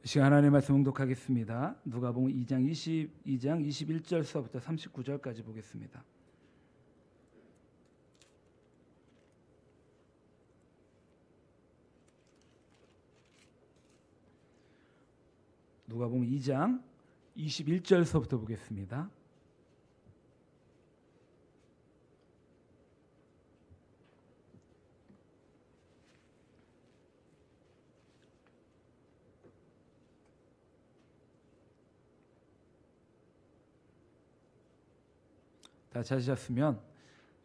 시간 하나님의 말씀 봉독하겠습니다. 누가복음 2장 21절서부터 39절까지 보겠습니다. 누가복음 2장 21절서부터 보겠습니다. 다 찾으셨으면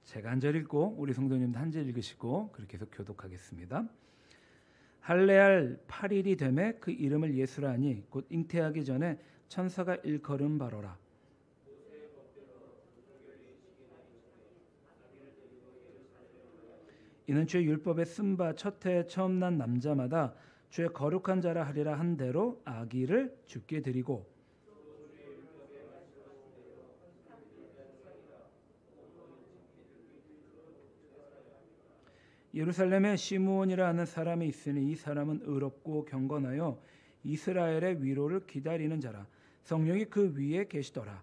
제가 한 절 읽고 우리 성도님도 한 절 읽으시고 그렇게 해서 교독하겠습니다. 할례할 8일이 되매 그 이름을 예수라니 곧 잉태하기 전에 천사가 일컬음 바로라. 이는 주의 율법에 쓴 바 첫 해에 처음 난 남자마다 주의 거룩한 자라 하리라 한 대로 아기를 주께 드리고 예루살렘에 시므온이라 하는 사람이 있으니 이 사람은 의롭고 경건하여 이스라엘의 위로를 기다리는 자라. 성령이 그 위에 계시더라.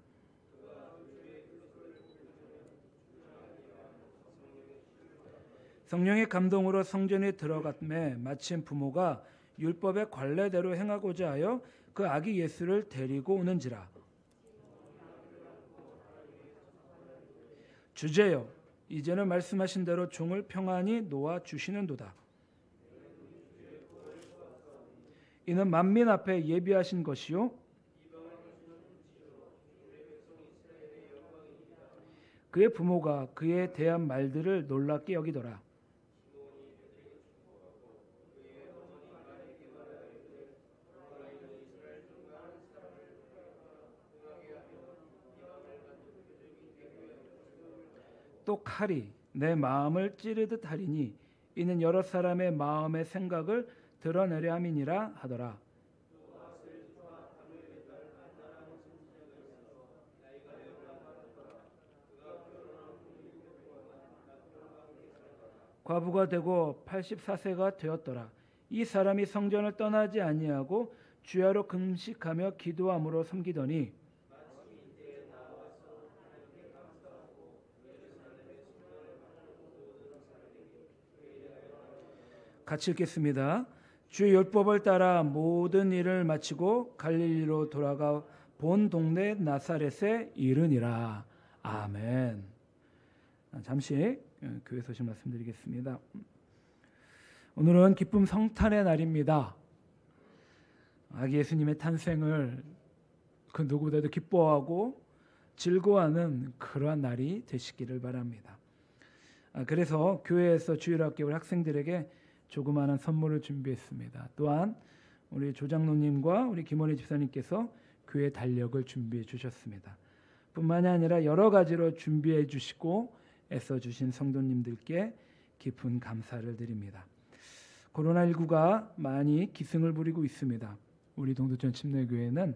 성령의 감동으로 성전에 들어갔매 마침 부모가 율법의 관례대로 행하고자 하여 그 아기 예수를 데리고 오는지라. 주제여 이제는 말씀하신 대로 종을 평안히 놓아 주시는도다. 이는 만민 앞에 예비하신 것이요 그의 부모가 그에 대한 말들을 놀랍게 여기더라. 또 칼이 내 마음을 찌르듯 하리니 이는 여러 사람의 마음의 생각을 드러내려 함이니라 하더라. 과부가 되고 84세가 되었더라. 이 사람이 성전을 떠나지 아니하고 주야로 금식하며 기도함으로 섬기더니 같이 읽겠습니다. 주의 율법을 따라 모든 일을 마치고 갈릴리로 돌아가 본 동네 나사렛에 이르니라. 아멘. 잠시 교회 소식 말씀드리겠습니다. 오늘은 기쁨 성탄의 날입니다. 아기 예수님의 탄생을 그 누구보다도 기뻐하고 즐거워하는 그러한 날이 되시기를 바랍니다. 그래서 교회에서 주일학교 학생들에게 조그마한 선물을 준비했습니다. 또한 우리 조장로님과 우리 김원희 집사님께서 교회 달력을 준비해 주셨습니다. 뿐만이 아니라 여러 가지로 준비해 주시고 애써 주신 성도님들께 깊은 감사를 드립니다. 코로나19가 많이 기승을 부리고 있습니다. 우리 동두천 침례교회는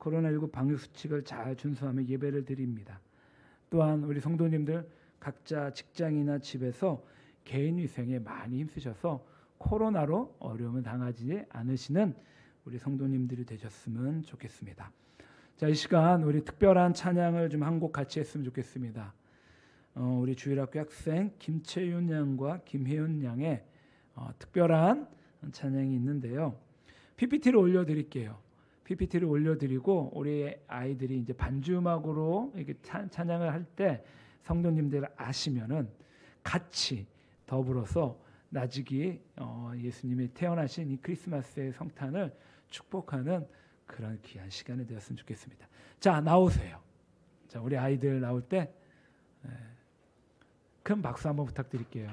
코로나19 방역수칙을 잘 준수하며 예배를 드립니다. 또한 우리 성도님들 각자 직장이나 집에서 개인위생에 많이 힘쓰셔서 코로나로 어려움을 당하지 않으시는 우리 성도님들이 되셨으면 좋겠습니다. 자, 이 시간 우리 특별한 찬양을 좀 한 곡 같이 했으면 좋겠습니다. 우리 주일학교 학생 김채윤 양과 김혜윤 양의 특별한 찬양이 있는데요. PPT를 올려드릴게요. PPT를 올려드리고 우리 아이들이 이제 반주음악으로 이렇게 찬양을 할 때 성도님들 아시면은 같이 더불어서 나직이 예수님이 태어나신 이 크리스마스의 성탄을 축복하는 그런 귀한 시간이 되었으면 좋겠습니다. 자, 나오세요. 자, 우리 아이들 나올 때 큰 박수 한번 부탁드릴게요.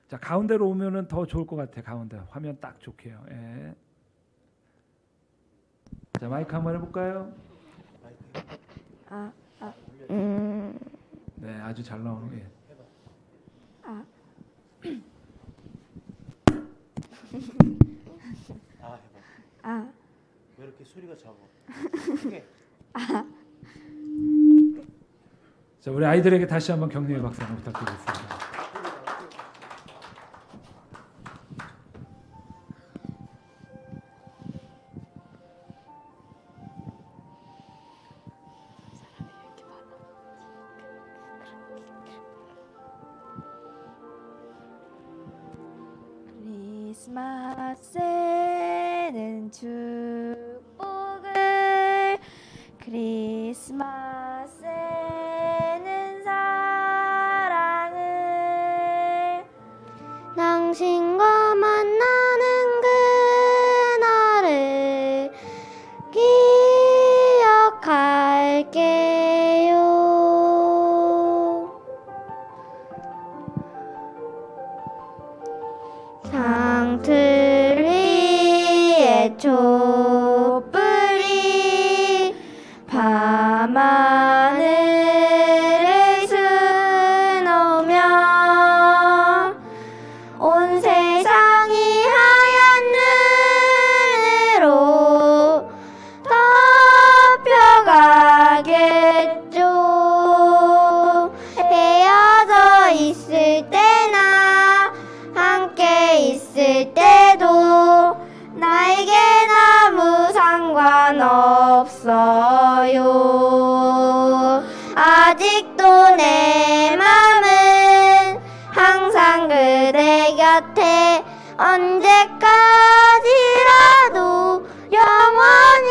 자, 가운데로 오면은 더 좋을 것 같아요. 가운데 화면 딱 좋게요. 예. 자, 마이크 한번 해볼까요? 네, 아주 잘 나오는. 예. 왜 이렇게 소리가 작아? 크게. 자, 우리 아이들에게 다시 한번 격려의 박수 한번 부탁드리겠습니다. 크리스마스에는 축복을, 크리스마스에는 사랑을, 당신과 만나는 그날을 기억할게요. 상틀 위에 촛불이 밤하늘을 수놓으며 온 세상이 하얀 눈으로 덮여가겠죠. 헤어져 있을 때나 함께 있을 때도 나에겐 아무 상관없어요. 아직도 내 맘은 항상 그대 곁에 언제까지라도 영원히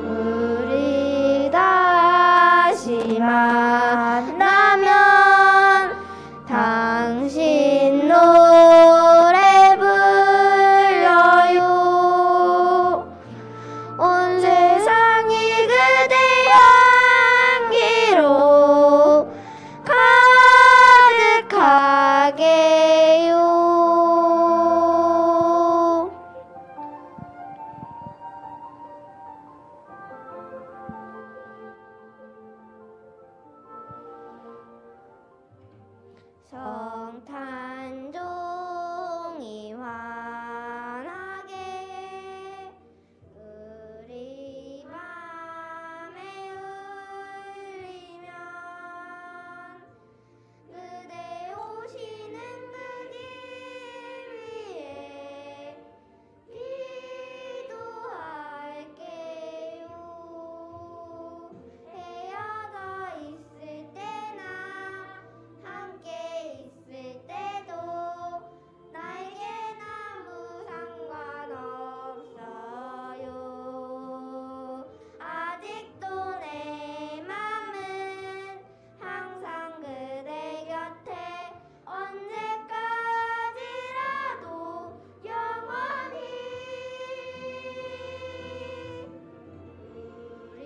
우리 다시 만나면 당신 노래 불러요. 온 세상이 그대 향기로 가득하게요. 성탄종이 환하게 우리 밤에 울리면 그대 오시는 그 길 위에 기도할게요. 헤어져 있을 때나 함께 있을 때도 나에겐 아무 상관없어요. 아직도 내 맘은 항상 그대 곁에 언제까지라도 영원히 우리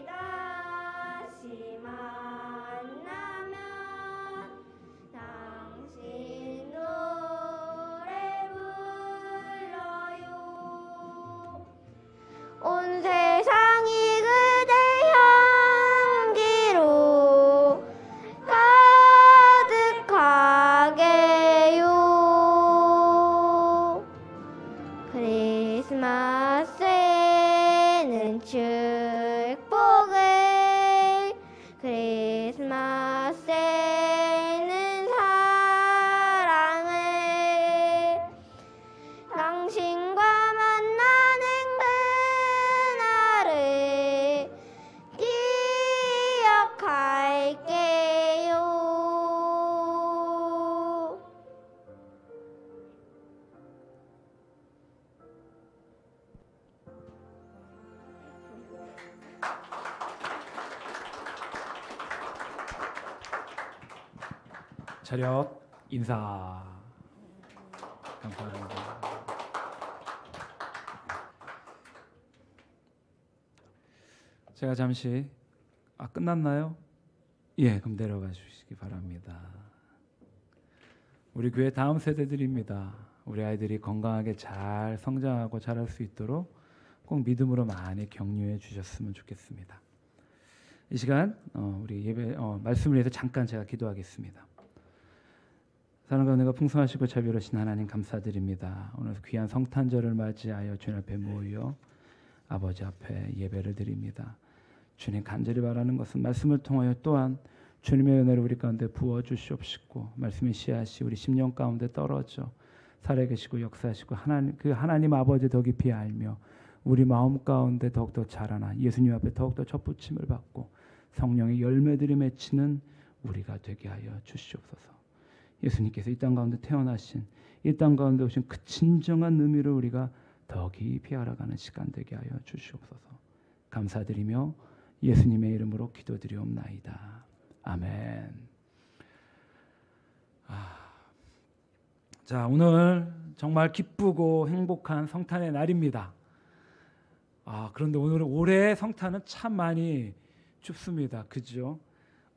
다시 만나면 당신 노래 불러요. 온 세상이 그대 향기로 가득하게요. 크리스마스에는 축복을, 크리스마스에는 사랑을, 당신과 만나는 그날을 기억할게요. 차렷 인사. 감사합니다. 제가 잠시 끝났나요? 예, 그럼 내려가 주시기 바랍니다. 우리 교회 다음 세대들입니다. 우리 아이들이 건강하게 잘 성장하고 자랄 수 있도록 꼭 믿음으로 많이 격려해 주셨으면 좋겠습니다. 이 시간 우리 예배 말씀을 위해서 잠깐 제가 기도하겠습니다. 사랑과 은혜가 풍성하시고 자비로우신 하나님 감사드립니다. 오늘 귀한 성탄절을 맞이하여 주님 앞에 모여 아버지 앞에 예배를 드립니다. 주님 간절히 바라는 것은 말씀을 통하여 또한 주님의 은혜를 우리 가운데 부어주시옵시고 말씀의 씨앗이 우리 심령 가운데 떨어져 살아계시고 역사하시고 하나님 아버지 더 깊이 알며 우리 마음 가운데 더욱더 자라나 예수님 앞에 더욱더 접붙임을 받고 성령의 열매들이 맺히는 우리가 되게 하여 주시옵소서. 예수님께서 이 땅 가운데 태어나신 이 땅 가운데 오신 그 진정한 의미를 우리가 더 깊이 알아가는 시간 되게 하여 주시옵소서. 감사드리며 예수님의 이름으로 기도드리옵나이다. 아멘. 자, 오늘 정말 기쁘고 행복한 성탄의 날입니다. 그런데 오늘 올해 성탄은 참 많이 춥습니다. 그죠?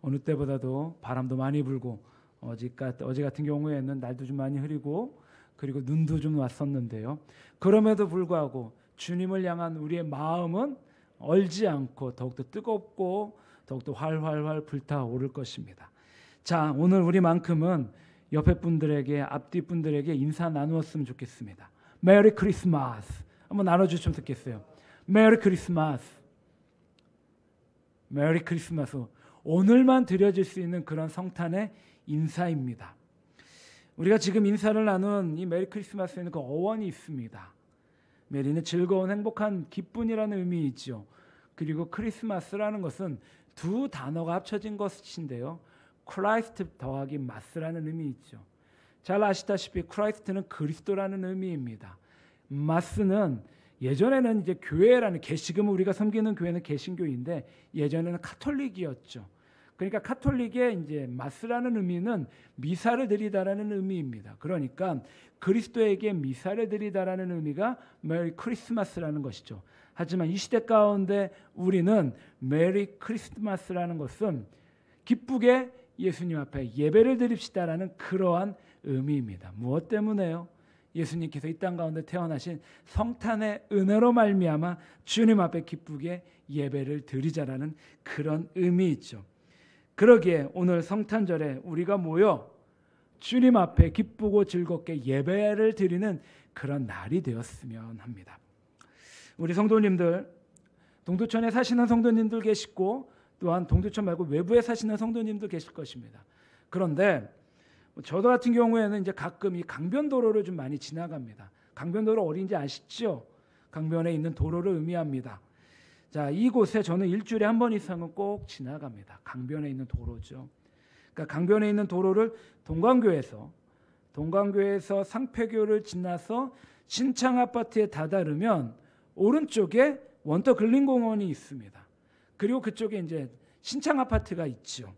어느 때보다도 바람도 많이 불고 어제 같은 경우에는 날도 좀 많이 흐리고 그리고 눈도 좀 왔었는데요. 그럼에도 불구하고 주님을 향한 우리의 마음은 얼지 않고 더욱더 뜨겁고 더욱더 활활활 불타오를 것입니다. 자, 오늘 우리만큼은 옆에 분들에게 앞뒤 분들에게 인사 나누었으면 좋겠습니다. 메리 크리스마스 한번 나눠주시면 좋겠어요. 메리 크리스마스. 메리 크리스마스. 오늘만 드려질 수 있는 그런 성탄의 인사입니다. 우리가 지금 인사를 나눈 이 메리 크리스마스에는 그 어원이 있습니다. 메리는 즐거운 행복한 기쁨이라는 의미이죠. 그리고 크리스마스라는 것은 두 단어가 합쳐진 것인데요. 크라이스트 더하기 마스라는 의미 있죠. 잘 아시다시피 크라이스트는 그리스도라는 의미입니다. 마스는 예전에는 이제 교회라는 지금 우리가 섬기는 교회는 개신교인데 예전에는 카톨릭이었죠. 그러니까 카톨릭의 이제 마스라는 의미는 미사를 드리다라는 의미입니다. 그러니까 그리스도에게 미사를 드리다라는 의미가 메리 크리스마스라는 것이죠. 하지만 이 시대 가운데 우리는 메리 크리스마스라는 것은 기쁘게 예수님 앞에 예배를 드립시다라는 그러한 의미입니다. 무엇 때문에요? 예수님께서 이 땅 가운데 태어나신 성탄의 은혜로 말미암아 주님 앞에 기쁘게 예배를 드리자라는 그런 의미 있죠. 그러기에 오늘 성탄절에 우리가 모여 주님 앞에 기쁘고 즐겁게 예배를 드리는 그런 날이 되었으면 합니다. 우리 성도님들, 동두천에 사시는 성도님들 계시고 또한 동두천 말고 외부에 사시는 성도님들 계실 것입니다. 그런데 저도 같은 경우에는 이제 가끔 이 강변도로를 좀 많이 지나갑니다. 강변도로 어딘지 아시죠? 강변에 있는 도로를 의미합니다. 자, 이곳에 저는 일주일에 한 번 이상은 꼭 지나갑니다. 강변에 있는 도로죠. 그러니까 강변에 있는 도로를 동광교에서 상폐교를 지나서 신창아파트에 다다르면 오른쪽에 원터 근린공원이 있습니다. 그리고 그쪽에 이제 신창아파트가 있죠.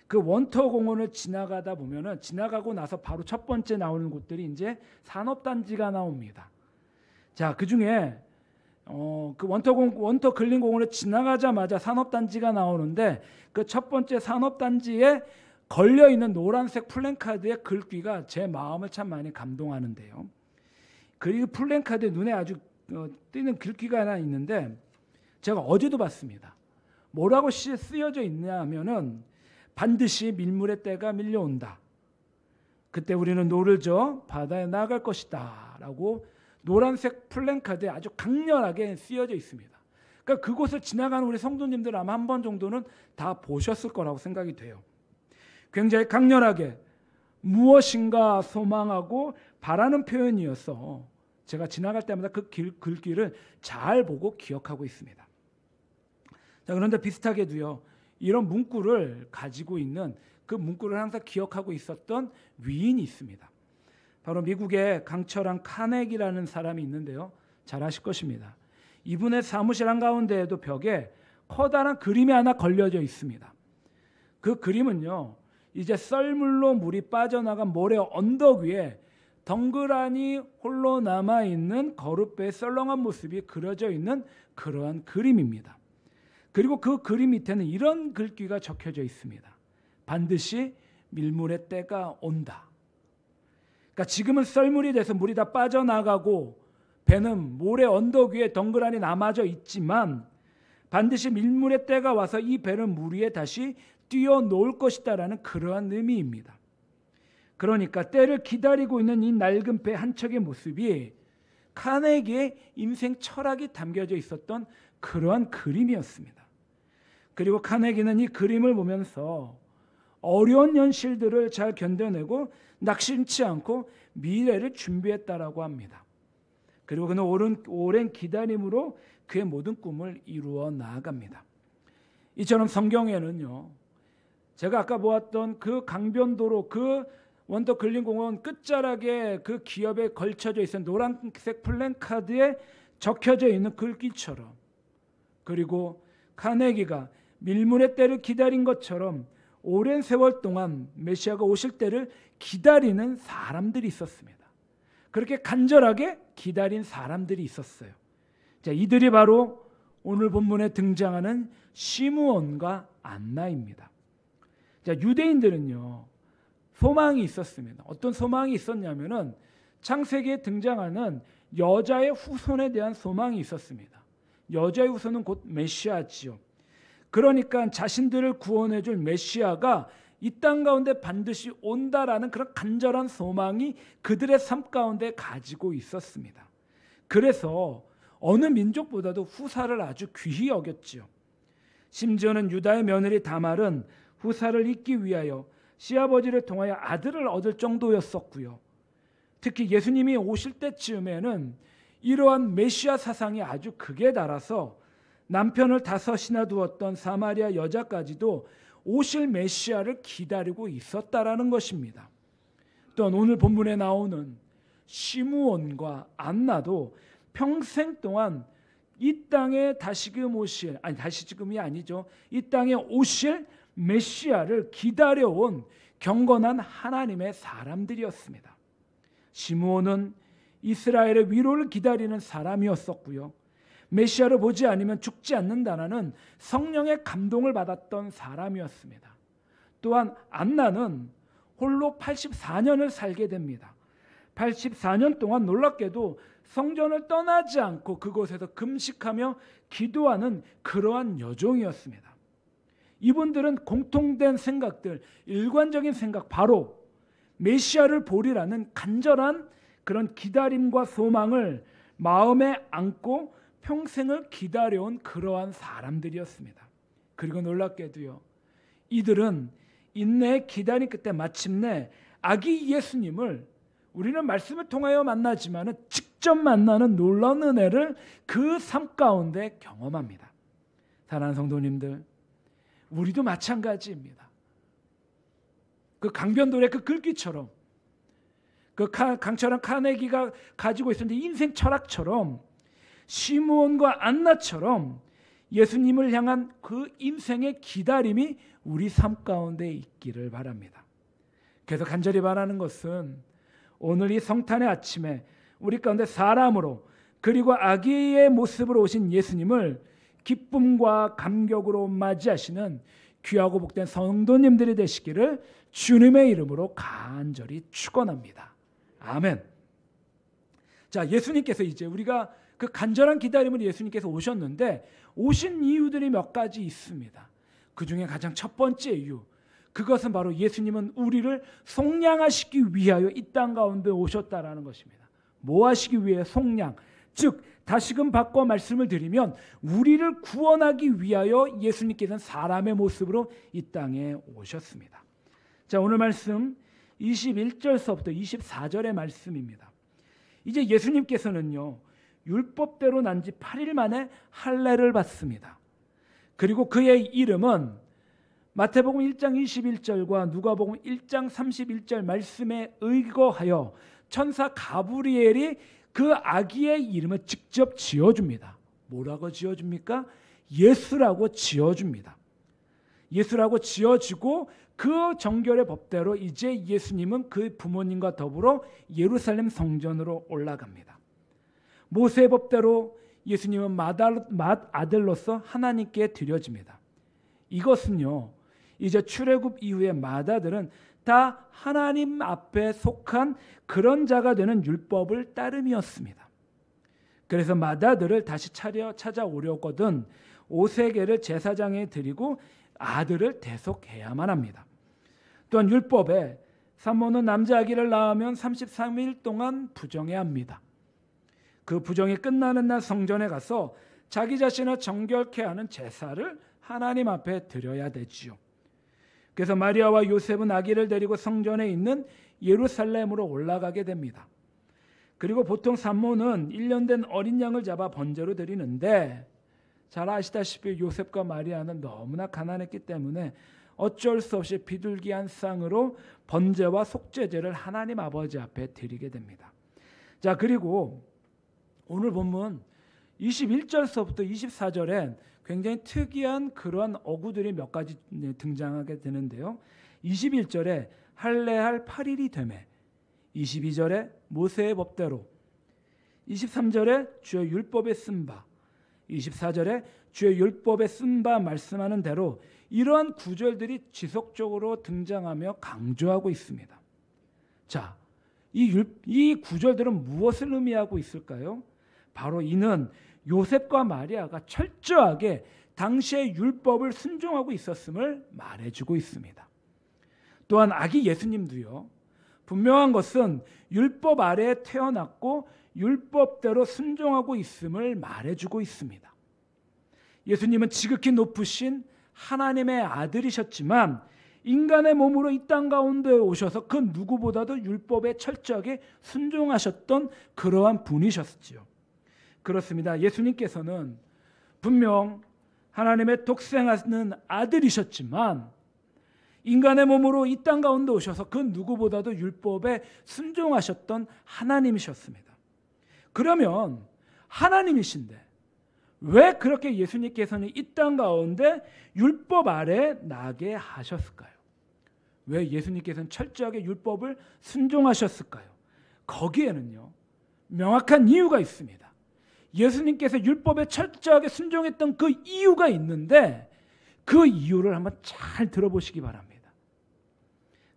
그 원터 공원을 지나가고 나서 바로 첫 번째 나오는 곳들이 이제 산업단지가 나옵니다. 자, 그 중에 그 원터 근린공원을 지나가자마자 산업단지가 나오는데 그 첫 번째 산업단지에 걸려 있는 노란색 플랜카드의 글귀가 제 마음을 참 많이 감동하는데요. 그리고 플랜카드에 눈에 아주 띄는 글귀가 하나 있는데 제가 어제도 봤습니다. 뭐라고 쓰여져 있냐면은 반드시 밀물의 때가 밀려온다. 그때 우리는 노를 저 바다에 나갈 것이다 라고 노란색 플랜카드에 아주 강렬하게 쓰여져 있습니다. 그러니까 그곳을 지나가는 우리 성도님들 아마 한 번 정도는 다 보셨을 거라고 생각이 돼요. 굉장히 강렬하게 무엇인가 소망하고 바라는 표현이어서 제가 지나갈 때마다 그 글귀를 잘 보고 기억하고 있습니다. 자, 그런데 비슷하게도요. 이런 문구를 가지고 있는 그 문구를 항상 기억하고 있었던 위인이 있습니다. 바로 미국의 강철한 카네기라는 사람이 있는데요. 잘 아실 것입니다. 이분의 사무실 한가운데에도 벽에 커다란 그림이 하나 걸려져 있습니다. 그 그림은요. 이제 썰물로 물이 빠져나간 모래 언덕 위에 덩그러니 홀로 남아있는 거룻배의 썰렁한 모습이 그려져 있는 그러한 그림입니다. 그리고 그 그림 밑에는 이런 글귀가 적혀져 있습니다. 반드시 밀물의 때가 온다. 그러니까 지금은 썰물이 돼서 물이 다 빠져나가고 배는 모래 언덕 위에 덩그러니 남아져 있지만 반드시 밀물의 때가 와서 이 배를 물 위에 다시 뛰어놓을 것이다라는 그러한 의미입니다. 그러니까 때를 기다리고 있는 이 낡은 배 한 척의 모습이 카네기의 인생 철학이 담겨져 있었던 그러한 그림이었습니다. 그리고 카네기는 이 그림을 보면서 어려운 현실들을 잘 견뎌내고 낙심치 않고 미래를 준비했다라고 합니다. 그리고 그는 오랜 기다림으로 그의 모든 꿈을 이루어 나아갑니다. 이처럼 성경에는요, 제가 아까 보았던 그 강변도로, 그 원더 근린공원 끝자락에 그 기업에 걸쳐져 있는 노란색 플랜카드에 적혀져 있는 글귀처럼, 그리고 카네기가 밀물의 때를 기다린 것처럼 오랜 세월 동안 메시아가 오실 때를 기다리는 사람들이 있었습니다. 그렇게 간절하게 기다린 사람들이 있었어요. 자, 이들이 바로 오늘 본문에 등장하는 시므온과 안나입니다. 자, 유대인들은요, 소망이 있었습니다. 어떤 소망이 있었냐면은 창세기에 등장하는 여자의 후손에 대한 소망이 있었습니다. 여자의 후손은 곧 메시아지요. 그러니까 자신들을 구원해 줄 메시아가 이 땅 가운데 반드시 온다라는 그런 간절한 소망이 그들의 삶 가운데 가지고 있었습니다. 그래서 어느 민족보다도 후사를 아주 귀히 여겼지요. 심지어는 유다의 며느리 다말은 후사를 잇기 위하여 시아버지를 통하여 아들을 얻을 정도였었고요. 특히 예수님이 오실 때쯤에는 이러한 메시아 사상이 아주 극에 달아서 남편을 5이나 두었던 사마리아 여자까지도 오실 메시아를 기다리고 있었다라는 것입니다. 또한 오늘 본문에 나오는 시므온과 안나도 평생 동안 이 땅에 다시금이 아니죠. 이 땅에 오실 메시아를 기다려온 경건한 하나님의 사람들이었습니다. 시므온은 이스라엘의 위로를 기다리는 사람이었었고요. 메시아를 보지 않으면 죽지 않는다는 성령의 감동을 받았던 사람이었습니다. 또한 안나는 홀로 84년을 살게 됩니다. 84년 동안 놀랍게도 성전을 떠나지 않고 그곳에서 금식하며 기도하는 그러한 여종이었습니다. 이분들은 공통된 생각들, 일관적인 생각, 바로 메시아를 보리라는 간절한 그런 기다림과 소망을 마음에 안고 평생을 기다려온 그러한 사람들이었습니다. 그리고 놀랍게도요, 이들은 인내의 기다림 끝에 마침내 아기 예수님을, 우리는 말씀을 통하여 만나지만 직접 만나는 놀라운 은혜를 그 삶 가운데 경험합니다. 사랑하는 성도님들, 우리도 마찬가지입니다. 그 강변도의 그 글귀처럼, 그 강철한 카네기가 가지고 있었는데 인생 철학처럼, 시므온과 안나처럼 예수님을 향한 그 인생의 기다림이 우리 삶 가운데 있기를 바랍니다. 그래서 간절히 바라는 것은 오늘 이 성탄의 아침에 우리 가운데 사람으로 그리고 아기의 모습으로 오신 예수님을 기쁨과 감격으로 맞이하시는 귀하고 복된 성도님들이 되시기를 주님의 이름으로 간절히 축원합니다. 아멘. 자, 예수님께서 이제 우리가 그 간절한 기다림으로 예수님께서 오셨는데 오신 이유들이 몇 가지 있습니다. 그 중에 가장 첫 번째 이유, 그것은 바로 예수님은 우리를 속량하시기 위하여 이 땅 가운데 오셨다라는 것입니다. 뭐 하시기 위해? 속량, 즉 다시금 바꿔 말씀을 드리면 우리를 구원하기 위하여 예수님께서는 사람의 모습으로 이 땅에 오셨습니다. 자, 오늘 말씀 21절서부터 24절의 말씀입니다. 이제 예수님께서는요, 율법대로 난 지 8일 만에 할례를 받습니다. 그리고 그의 이름은 마태복음 1장 21절과 누가복음 1장 31절 말씀에 의거하여 천사 가브리엘이 그 아기의 이름을 직접 지어줍니다. 뭐라고 지어줍니까? 예수라고 지어줍니다. 예수라고 지어주고 그 정결의 법대로 이제 예수님은 그 부모님과 더불어 예루살렘 성전으로 올라갑니다. 모세의 법대로 예수님은 맏아들로서 하나님께 드려집니다. 이것은요, 이제 출애굽 이후에 맏아들은 다 하나님 앞에 속한 그런 자가 되는 율법을 따름이었습니다. 그래서 맏아들을 다시 찾아오려거든 오세게를 제사장에 드리고 아들을 대속해야만 합니다. 또한 율법에 산모는 남자 아기를 낳으면 33일 동안 부정해야 합니다. 그 부정이 끝나는 날 성전에 가서 자기 자신을 정결케 하는 제사를 하나님 앞에 드려야 되지요. 그래서 마리아와 요셉은 아기를 데리고 성전에 있는 예루살렘으로 올라가게 됩니다. 그리고 보통 산모는 1년 된 어린 양을 잡아 번제로 드리는데, 잘 아시다시피 요셉과 마리아는 너무나 가난했기 때문에 어쩔 수 없이 비둘기 쌍으로 번제와 속죄제를 하나님 아버지 앞에 드리게 됩니다. 자, 그리고 오늘 본문 21절서부터 24절엔 굉장히 특이한 그런 어구들이 몇 가지 등장하게 되는데요. 21절에 할례할 8일이 되매, 22절에 모세의 법대로, 23절에 주의 율법에 쓴 바, 24절에 주의 율법에 쓴 바 말씀하는 대로 이러한 구절들이 지속적으로 등장하며 강조하고 있습니다. 자, 이 구절들은 무엇을 의미하고 있을까요? 바로 이는 요셉과 마리아가 철저하게 당시의 율법을 순종하고 있었음을 말해주고 있습니다. 또한 아기 예수님도요, 분명한 것은 율법 아래에 태어났고 율법대로 순종하고 있음을 말해주고 있습니다. 예수님은 지극히 높으신 하나님의 아들이셨지만 인간의 몸으로 이 땅 가운데 오셔서 그 누구보다도 율법에 철저하게 순종하셨던 그러한 분이셨지요. 그렇습니다. 예수님께서는 분명 하나님의 독생하는 아들이셨지만 인간의 몸으로 이 땅 가운데 오셔서 그 누구보다도 율법에 순종하셨던 하나님이셨습니다. 그러면 하나님이신데 왜 그렇게 예수님께서는 이 땅 가운데 율법 아래 나게 하셨을까요? 왜 예수님께서는 철저하게 율법을 순종하셨을까요? 거기에는요, 명확한 이유가 있습니다. 예수님께서 율법에 철저하게 순종했던 그 이유가 있는데 그 이유를 한번 잘 들어보시기 바랍니다.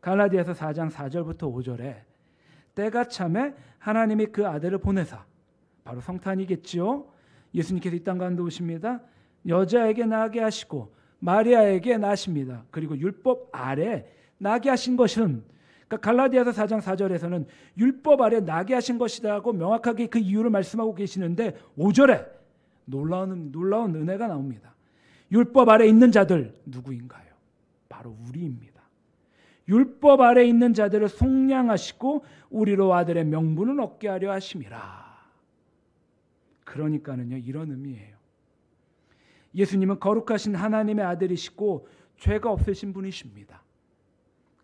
갈라디아서 4장 4절부터 5절에 때가 참에 하나님이 그 아들을 보내사, 바로 성탄이겠지요. 예수님께서 이 땅 가운데 오십니다. 여자에게 나게 하시고 마리아에게 나십니다. 그리고 율법 아래 나게 하신 것은, 그러니까 갈라디아서 4장 4절에서는 율법 아래 나게 하신 것이라고 명확하게 그 이유를 말씀하고 계시는데 5절에 놀라운 은혜가 나옵니다. 율법 아래 있는 자들 누구인가요? 바로 우리입니다. 율법 아래 있는 자들을 속량하시고 우리로 아들의 명분을 얻게 하려 하심이라. 그러니까는요, 이런 의미예요. 예수님은 거룩하신 하나님의 아들이시고 죄가 없으신 분이십니다.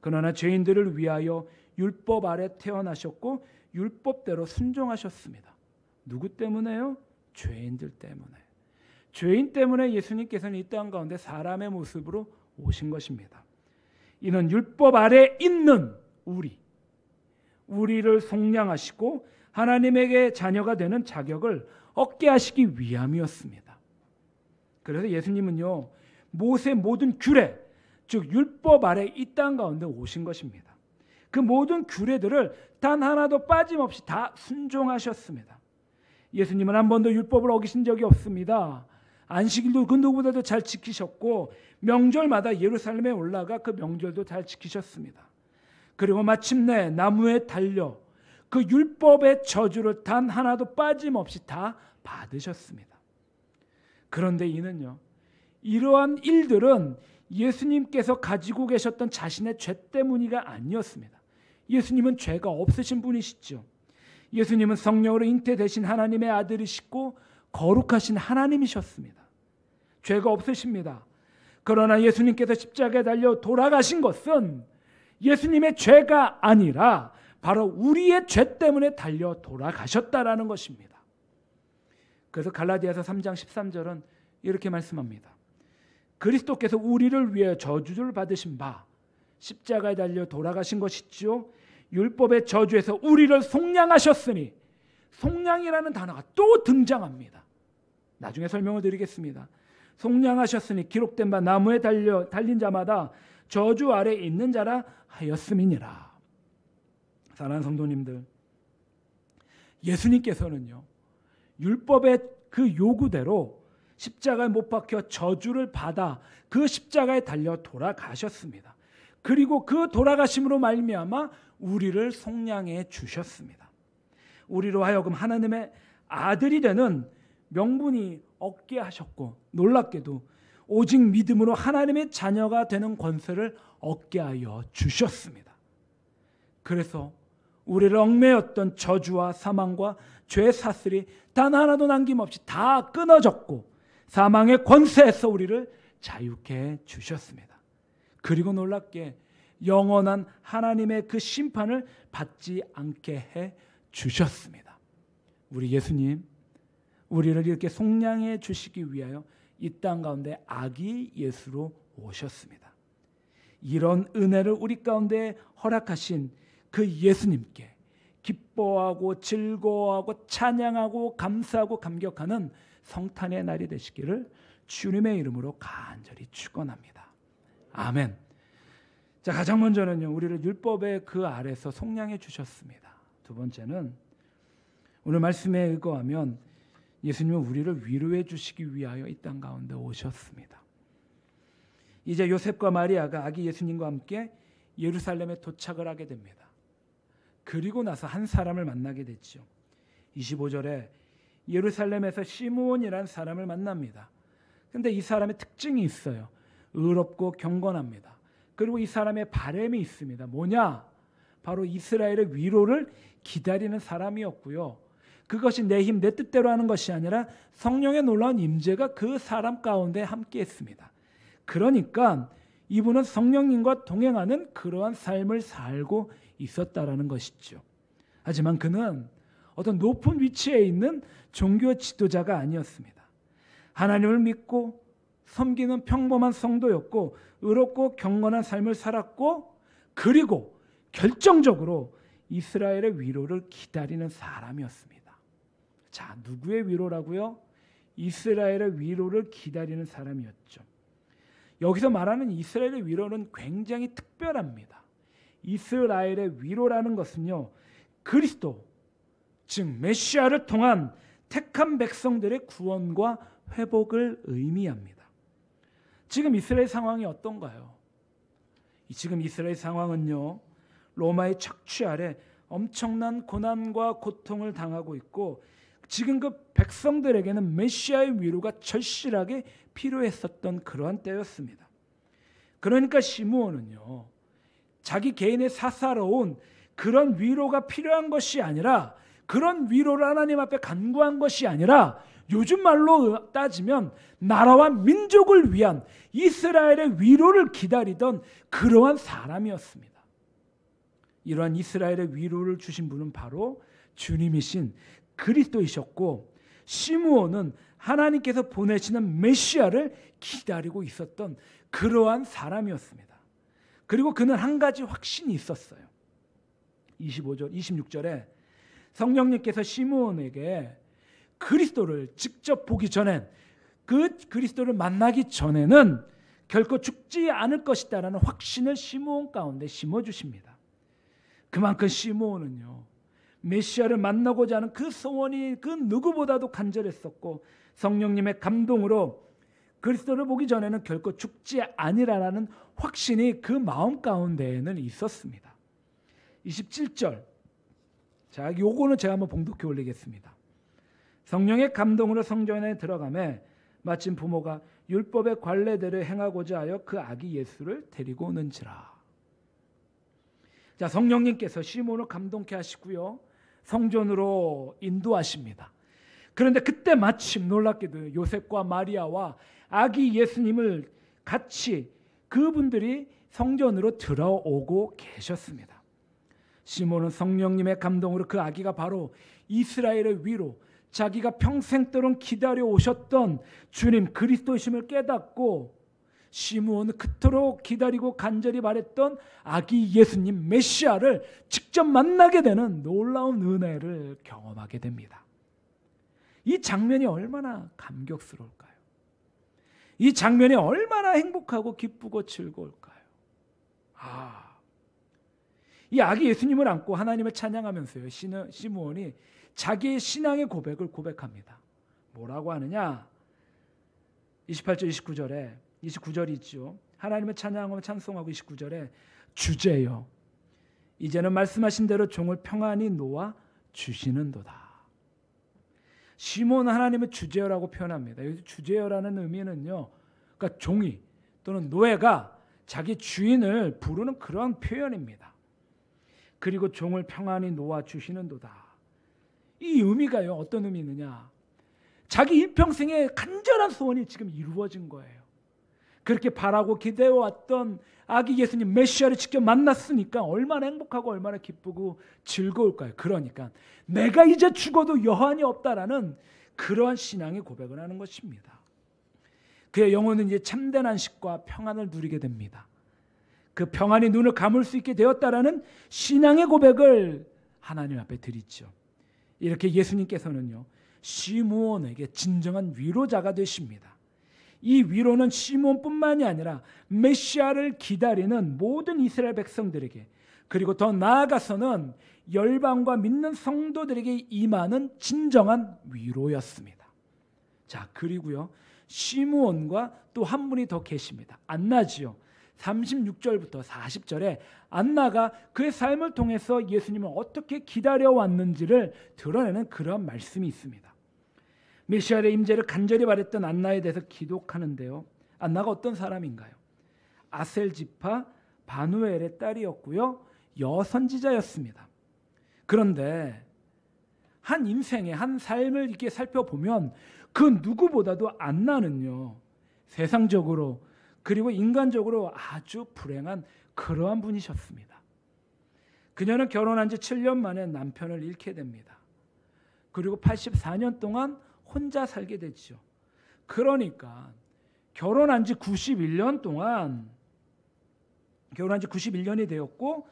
그러나 죄인들을 위하여 율법 아래 태어나셨고 율법대로 순종하셨습니다. 누구 때문에요? 죄인들 때문에. 죄인 때문에 예수님께서는 이 땅 가운데 사람의 모습으로 오신 것입니다. 이는 율법 아래 있는 우리를 속량하시고 하나님에게 자녀가 되는 자격을 얻게 하시기 위함이었습니다. 그래서 예수님은요, 모세 모든 규례, 즉 율법 아래 이 땅 가운데 오신 것입니다. 그 모든 규례들을 단 하나도 빠짐없이 다 순종하셨습니다. 예수님은 한 번도 율법을 어기신 적이 없습니다. 안식일도 그 누구보다도 잘 지키셨고 명절마다 예루살렘에 올라가 그 명절도 잘 지키셨습니다. 그리고 마침내 나무에 달려 그 율법의 저주를 단 하나도 빠짐없이 다 받으셨습니다. 그런데 이는요, 이러한 일들은 예수님께서 가지고 계셨던 자신의 죄 때문이가 아니었습니다. 예수님은 죄가 없으신 분이시죠. 예수님은 성령으로 잉태되신 하나님의 아들이시고 거룩하신 하나님이셨습니다. 죄가 없으십니다. 그러나 예수님께서 십자가에 달려 돌아가신 것은 예수님의 죄가 아니라 바로 우리의 죄 때문에 달려 돌아가셨다라는 것입니다. 그래서 갈라디아서 3장 13절은 이렇게 말씀합니다. 그리스도께서 우리를 위해 저주를 받으신 바 십자가에 달려 돌아가신 것이지요. 율법의 저주에서 우리를 속량하셨으니, 속량이라는 단어가 또 등장합니다. 나중에 설명을 드리겠습니다. 속량하셨으니 기록된 바 나무에 달린 자마다 저주 아래 있는 자라 하였음이니라. 사랑하는 성도님들, 예수님께서는요, 율법의 그 요구대로 십자가에 못 박혀 저주를 받아 그 십자가에 달려 돌아가셨습니다. 그리고 그 돌아가심으로 말미암아 우리를 속량해 주셨습니다. 우리로 하여금 하나님의 아들이 되는 명분이 얻게 하셨고, 놀랍게도 오직 믿음으로 하나님의 자녀가 되는 권세를 얻게 하여 주셨습니다. 그래서 우리를 얽매였던 저주와 사망과 죄의 사슬이 단 하나도 남김없이 다 끊어졌고, 사망의 권세에서 우리를 자유케 해 주셨습니다. 그리고 놀랍게 영원한 하나님의 그 심판을 받지 않게 해 주셨습니다. 우리 예수님, 우리를 이렇게 속량해 주시기 위하여 이 땅 가운데 아기 예수로 오셨습니다. 이런 은혜를 우리 가운데 허락하신 그 예수님께 기뻐하고 즐거워하고 찬양하고 감사하고 감격하는 성탄의 날이 되시기를 주님의 이름으로 간절히 축원합니다. 아멘. 자, 가장 먼저는요, 우리를 율법의 그 아래서 속량해 주셨습니다. 두 번째는 오늘 말씀에 의거하면 예수님은 우리를 위로해 주시기 위하여 이 땅 가운데 오셨습니다. 이제 요셉과 마리아가 아기 예수님과 함께 예루살렘에 도착을 하게 됩니다. 그리고 나서 한 사람을 만나게 됐죠. 25절에 예루살렘에서 시므온이라는 사람을 만납니다. 그런데 이 사람의 특징이 있어요. 의롭고 경건합니다. 그리고 이 사람의 바람이 있습니다. 뭐냐? 바로 이스라엘의 위로를 기다리는 사람이었고요. 그것이 내 힘, 내 뜻대로 하는 것이 아니라 성령의 놀라운 임재가 그 사람 가운데 함께 했습니다. 그러니까 이분은 성령님과 동행하는 그러한 삶을 살고 있었다라는 것이죠. 하지만 그는 어떤 높은 위치에 있는 종교 지도자가 아니었습니다. 하나님을 믿고 섬기는 평범한 성도였고, 의롭고 경건한 삶을 살았고, 그리고 결정적으로 이스라엘의 위로를 기다리는 사람이었습니다. 자, 누구의 위로라고요? 이스라엘의 위로를 기다리는 사람이었죠. 여기서 말하는 이스라엘의 위로는 굉장히 특별합니다. 이스라엘의 위로라는 것은요, 그리스도, 즉 메시아를 통한 택한 백성들의 구원과 회복을 의미합니다. 지금 이스라엘 상황이 어떤가요? 지금 이스라엘 상황은요, 로마의 척추 아래 엄청난 고난과 고통을 당하고 있고, 지금 그 백성들에게는 메시아의 위로가 절실하게 필요했었던 그러한 때였습니다. 그러니까 시므온은요, 자기 개인의 사사로운 그런 위로가 필요한 것이 아니라, 그런 위로를 하나님 앞에 간구한 것이 아니라, 요즘 말로 따지면 나라와 민족을 위한 이스라엘의 위로를 기다리던 그러한 사람이었습니다. 이러한 이스라엘의 위로를 주신 분은 바로 주님이신 그리스도이셨고, 시므온은 하나님께서 보내시는 메시아를 기다리고 있었던 그러한 사람이었습니다. 그리고 그는 한 가지 확신이 있었어요. 25절, 26절에 성령님께서 시므온에게 그리스도를 직접 보기 전엔, 그 그리스도를 만나기 전에는 결코 죽지 않을 것이다라는 확신을 시므온 가운데 심어주십니다. 그만큼 시므온은요, 메시아를 만나고자 하는 그 소원이 그 누구보다도 간절했었고, 성령님의 감동으로 그리스도를 보기 전에는 결코 죽지 아니라라는 확신이 그 마음 가운데에는 있었습니다. 27절, 자, 요거는 제가 한번 봉독해 올리겠습니다. 성령의 감동으로 성전에 들어가매 마침 부모가 율법의 관례대로 행하고자 하여 그 아기 예수를 데리고 오는지라. 자, 성령님께서 시몬을 감동케 하시고요, 성전으로 인도하십니다. 그런데 그때 마침 놀랍게도 요셉과 마리아와 아기 예수님을 같이 그분들이 성전으로 들어오고 계셨습니다. 시몬은 성령님의 감동으로 그 아기가 바로 이스라엘의 위로, 자기가 평생 동안 기다려 오셨던 주님 그리스도이심을 깨닫고, 시므온은 그토록 기다리고 간절히 바랬던 아기 예수님 메시아를 직접 만나게 되는 놀라운 은혜를 경험하게 됩니다. 이 장면이 얼마나 감격스러울까요? 이 장면이 얼마나 행복하고 기쁘고 즐거울까요? 이 아기 예수님을 안고 하나님을 찬양하면서요, 시므온이 자기의 신앙의 고백을 고백합니다. 뭐라고 하느냐? 28절 29절에 29절이 있죠. 하나님을 찬양하고 찬송하고 29절에 주제요. 이제는 말씀하신 대로 종을 평안히 놓아 주시는도다. 시몬은 하나님의 주제어라고 표현합니다. 여기서 주제어라는 의미는요, 그러니까 종이 또는 노예가 자기 주인을 부르는 그러한 표현입니다. 그리고 종을 평안히 놓아 주시는도다. 이 의미가요, 어떤 의미느냐? 자기 일평생의 간절한 소원이 지금 이루어진 거예요. 그렇게 바라고 기대해왔던 아기 예수님 메시아를 직접 만났으니까 얼마나 행복하고 얼마나 기쁘고 즐거울까요? 그러니까 내가 이제 죽어도 여한이 없다라는 그러한 신앙의 고백을 하는 것입니다. 그의 영혼은 이제 참된 안식과 평안을 누리게 됩니다. 그 평안이 눈을 감을 수 있게 되었다라는 신앙의 고백을 하나님 앞에 드리죠. 이렇게 예수님께서는요, 시므온에게 진정한 위로자가 되십니다. 이 위로는 시므온뿐만이 아니라 메시아를 기다리는 모든 이스라엘 백성들에게, 그리고 더 나아가서는 열방과 믿는 성도들에게 임하는 진정한 위로였습니다. 자, 그리고요, 시므온과 또 한 분이 더 계십니다. 안나지요. 36절부터 40절에 안나가 그의 삶을 통해서 예수님을 어떻게 기다려왔는지를 드러내는 그런 말씀이 있습니다. 메시아의 임재를 간절히 바랬던 안나에 대해서 기록하는데요. 안나가 어떤 사람인가요? 아셀 지파 바누엘의 딸이었고요, 여선지자였습니다. 그런데 한 인생의 한 삶을 이렇게 살펴보면 그 누구보다도 안나는요, 세상적으로 그리고 인간적으로 아주 불행한 그러한 분이셨습니다. 그녀는 결혼한 지 7년 만에 남편을 잃게 됩니다. 그리고 84년 동안 혼자 살게 되죠. 그러니까 결혼한 지 91년이 되었고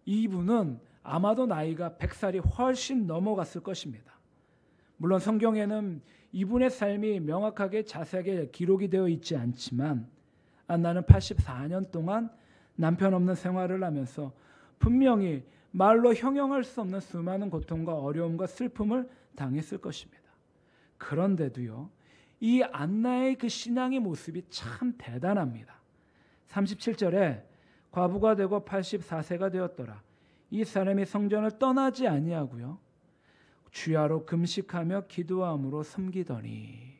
이분은 아마도 나이가 100살이 훨씬 넘어갔을 것입니다. 물론 성경에는 이분의 삶이 명확하게 자세하게 기록이 되어 있지 않지만 안나는 84년 동안 남편 없는 생활을 하면서 분명히 말로 형용할 수 없는 수많은 고통과 어려움과 슬픔을 당했을 것입니다. 그런데도요, 이 안나의 그 신앙의 모습이 참 대단합니다. 37절에 과부가 되고 84세가 되었더라. 이 사람이 성전을 떠나지 아니하고요, 주야로 금식하며 기도함으로 섬기더니,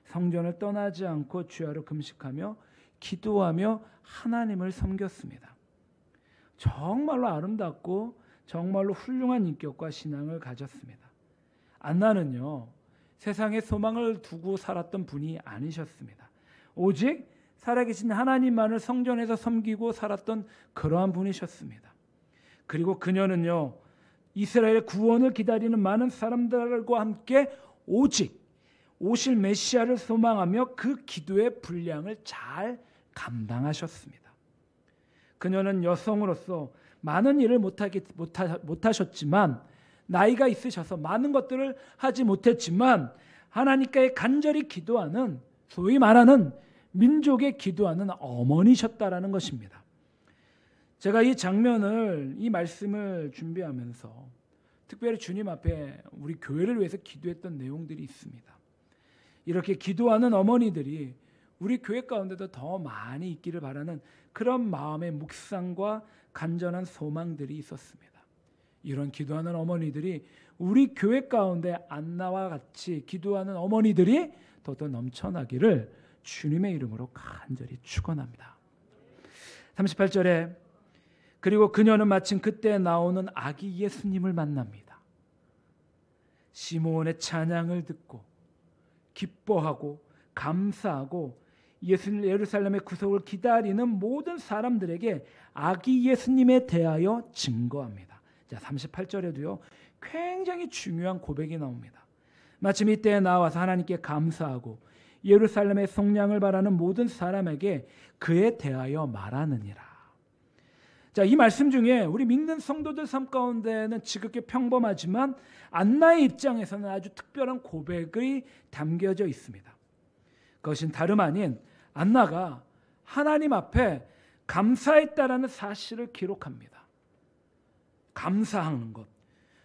성전을 떠나지 않고 주야로 금식하며 기도하며 하나님을 섬겼습니다. 정말로 아름답고 정말로 훌륭한 인격과 신앙을 가졌습니다. 안나는요, 세상에 소망을 두고 살았던 분이 아니셨습니다. 오직 살아계신 하나님만을 성전에서 섬기고 살았던 그러한 분이셨습니다. 그리고 그녀는요, 이스라엘의 구원을 기다리는 많은 사람들과 함께 오직 오실 메시아를 소망하며 그 기도의 분량을 잘 감당하셨습니다. 그녀는 여성으로서 많은 일을 못하셨지만, 나이가 있으셔서 많은 것들을 하지 못했지만 하나님께 간절히 기도하는, 소위 말하는 민족의 기도하는 어머니셨다라는 것입니다. 제가 이 장면을, 이 말씀을 준비하면서 특별히 주님 앞에 우리 교회를 위해서 기도했던 내용들이 있습니다. 이렇게 기도하는 어머니들이 우리 교회 가운데도 더 많이 있기를 바라는 그런 마음의 묵상과 간절한 소망들이 있었습니다. 이런 기도하는 어머니들이 우리 교회 가운데 안나와 같이 기도하는 어머니들이 더더 넘쳐나기를 주님의 이름으로 간절히 축원합니다. 38절에 그리고 그녀는 마침 그때 나오는 아기 예수님을 만납니다. 시므온의 찬양을 듣고 기뻐하고 감사하고 예루살렘의 구속을 기다리는 모든 사람들에게 아기 예수님에 대하여 증거합니다. 자, 38절에도요, 굉장히 중요한 고백이 나옵니다. 마침 이때에 나와서 하나님께 감사하고 예루살렘의 속량을 바라는 모든 사람에게 그에 대하여 말하느니라. 자, 이 말씀 중에 우리 믿는 성도들 삶 가운데는 지극히 평범하지만 안나의 입장에서는 아주 특별한 고백이 담겨져 있습니다. 그것은 다름 아닌 안나가 하나님 앞에 감사했다라는 사실을 기록합니다. 감사하는 것.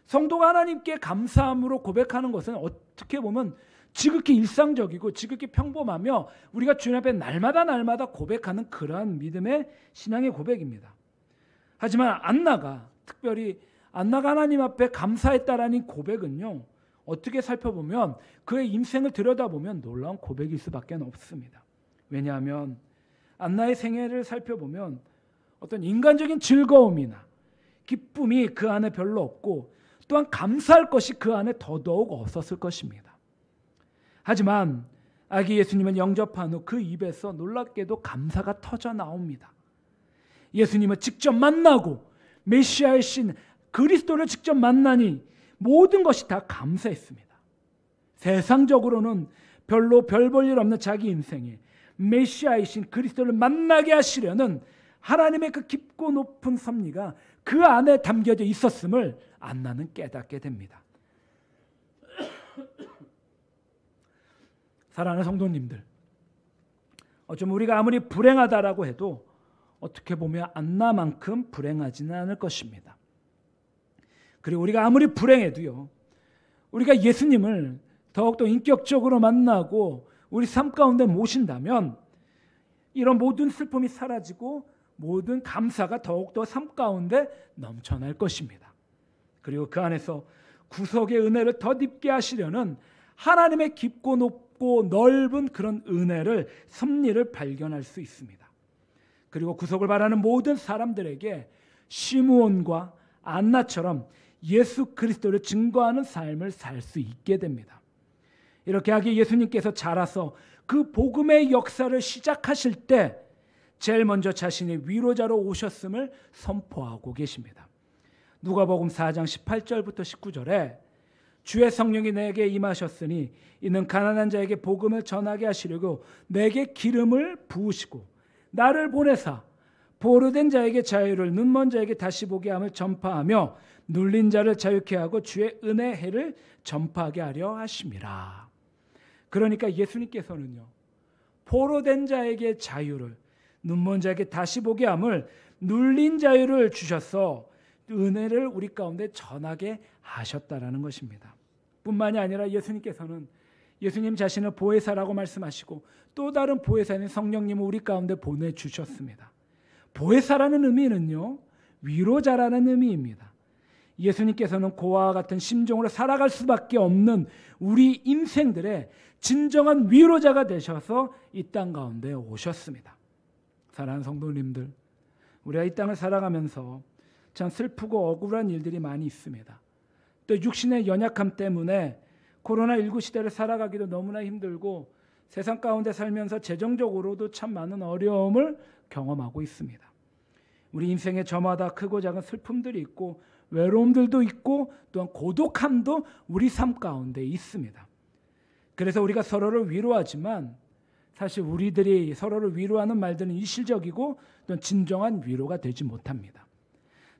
성도가 하나님께 감사함으로 고백하는 것은 어떻게 보면 지극히 일상적이고 지극히 평범하며 우리가 주님 앞에 날마다 고백하는 그러한 믿음의 신앙의 고백입니다. 하지만 안나가, 특별히 안나가 하나님 앞에 감사했다라는 고백은요, 어떻게 살펴보면 그의 인생을 들여다보면 놀라운 고백일 수밖에 없습니다. 왜냐하면 안나의 생애를 살펴보면 어떤 인간적인 즐거움이나 기쁨이 그 안에 별로 없고, 또한 감사할 것이 그 안에 더더욱 없었을 것입니다. 하지만 아기 예수님을 영접한 후 그 입에서 놀랍게도 감사가 터져 나옵니다. 예수님을 직접 만나고 메시아의 신 그리스도를 직접 만나니 모든 것이 다 감사했습니다. 세상적으로는 별로 별 볼 일 없는 자기 인생에 메시아이신 그리스도를 만나게 하시려는 하나님의 그 깊고 높은 섭리가 그 안에 담겨져 있었음을 안나는 깨닫게 됩니다. 사랑하는 성도님들, 어쩜 우리가 아무리 불행하다라고 해도 어떻게 보면 안나만큼 불행하지는 않을 것입니다. 그리고 우리가 아무리 불행해도요, 우리가 예수님을 더욱더 인격적으로 만나고 우리 삶 가운데 모신다면 이런 모든 슬픔이 사라지고 모든 감사가 더욱더 삶 가운데 넘쳐날 것입니다. 그리고 그 안에서 구속의 은혜를 덧입게 하시려는 하나님의 깊고 높고 넓은 그런 은혜를, 섭리를 발견할 수 있습니다. 그리고 구속을 바라는 모든 사람들에게 시므온과 안나처럼 예수 그리스도를 증거하는 삶을 살 수 있게 됩니다. 이렇게 하기에 예수님께서 자라서 그 복음의 역사를 시작하실 때 제일 먼저 자신의 위로자로 오셨음을 선포하고 계십니다. 누가복음 4장 18절부터 19절에 주의 성령이 내게 임하셨으니 이는 가난한 자에게 복음을 전하게 하시려고 내게 기름을 부으시고 나를 보내사 보르된 자에게 자유를, 눈먼 자에게 다시 보게 함을 전파하며 눌린 자를 자유케 하고 주의 은혜의 해를 전파하게 하려 하심이라. 그러니까 예수님께서는요, 포로된 자에게 자유를, 눈먼 자에게 다시 보게 함을, 눌린 자유를 주셔서 은혜를 우리 가운데 전하게 하셨다라는 것입니다. 뿐만이 아니라 예수님께서는 예수님 자신을 보혜사라고 말씀하시고 또 다른 보혜사인 성령님을 우리 가운데 보내주셨습니다. 보혜사라는 의미는요, 위로자라는 의미입니다. 예수님께서는 고아와 같은 심정으로 살아갈 수밖에 없는 우리 인생들의 진정한 위로자가 되셔서 이 땅 가운데 오셨습니다. 사랑하는 성도님들, 우리가 이 땅을 살아가면서 참 슬프고 억울한 일들이 많이 있습니다. 또 육신의 연약함 때문에 코로나19 시대를 살아가기도 너무나 힘들고 세상 가운데 살면서 재정적으로도 참 많은 어려움을 경험하고 있습니다. 우리 인생에 저마다 크고 작은 슬픔들이 있고 외로움들도 있고 또한 고독함도 우리 삶 가운데 있습니다. 그래서 우리가 서로를 위로하지만 사실 우리들이 서로를 위로하는 말들은 일시적이고 또한 진정한 위로가 되지 못합니다.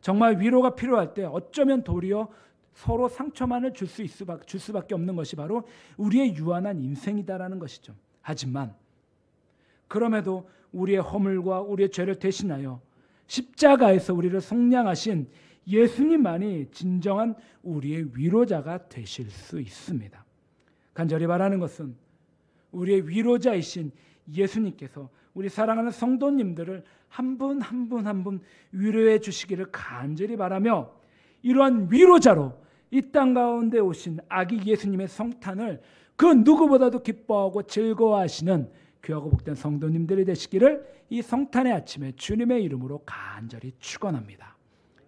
정말 위로가 필요할 때 어쩌면 도리어 서로 상처만을 줄 수밖에 없는 것이 바로 우리의 유한한 인생이다라는 것이죠. 하지만 그럼에도 우리의 허물과 우리의 죄를 대신하여 십자가에서 우리를 속량하신 예수님만이 진정한 우리의 위로자가 되실 수 있습니다. 간절히 바라는 것은 우리의 위로자이신 예수님께서 우리 사랑하는 성도님들을 한 분 한 분 한 분 위로해 주시기를 간절히 바라며, 이러한 위로자로 이 땅 가운데 오신 아기 예수님의 성탄을 그 누구보다도 기뻐하고 즐거워하시는 귀하고 복된 성도님들이 되시기를 이 성탄의 아침에 주님의 이름으로 간절히 축원합니다.